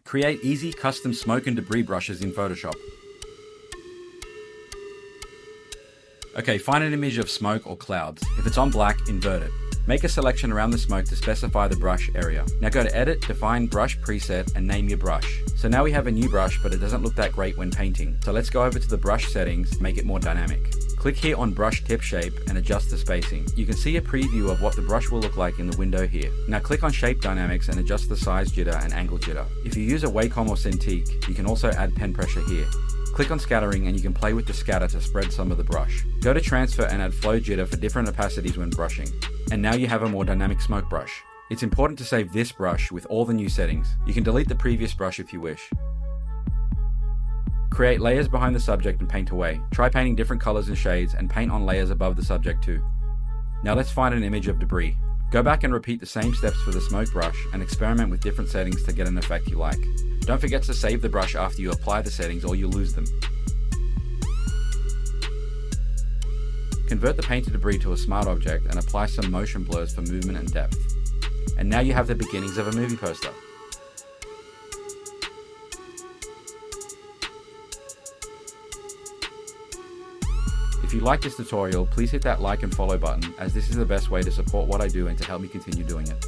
Create easy custom smoke and debris brushes in Photoshop. Okay, find an image of smoke or clouds. If it's on black, invert it. Make a selection around the smoke to specify the brush area. Now go to Edit, define Brush Preset, and name your brush. So now we have a new brush, but it doesn't look that great when painting. So let's go over to the brush settings, make it more dynamic. Click here on Brush Tip Shape and adjust the spacing. You can see a preview of what the brush will look like in the window here. Now click on Shape Dynamics and adjust the size jitter and angle jitter. If you use a Wacom or Cintiq, you can also add pen pressure here. Click on Scattering and you can play with the scatter to spread some of the brush. Go to Transfer and add Flow Jitter for different opacities when brushing. And now you have a more dynamic smoke brush. It's important to save this brush with all the new settings. You can delete the previous brush if you wish. Create layers behind the subject and paint away. Try painting different colors and shades and paint on layers above the subject too. Now let's find an image of debris. Go back and repeat the same steps for the smoke brush and experiment with different settings to get an effect you like. Don't forget to save the brush after you apply the settings or you'll lose them. Convert the painted debris to a smart object and apply some motion blurs for movement and depth. And now you have the beginnings of a movie poster. If you like this tutorial, please hit that like and follow button, as this is the best way to support what I do and to help me continue doing it.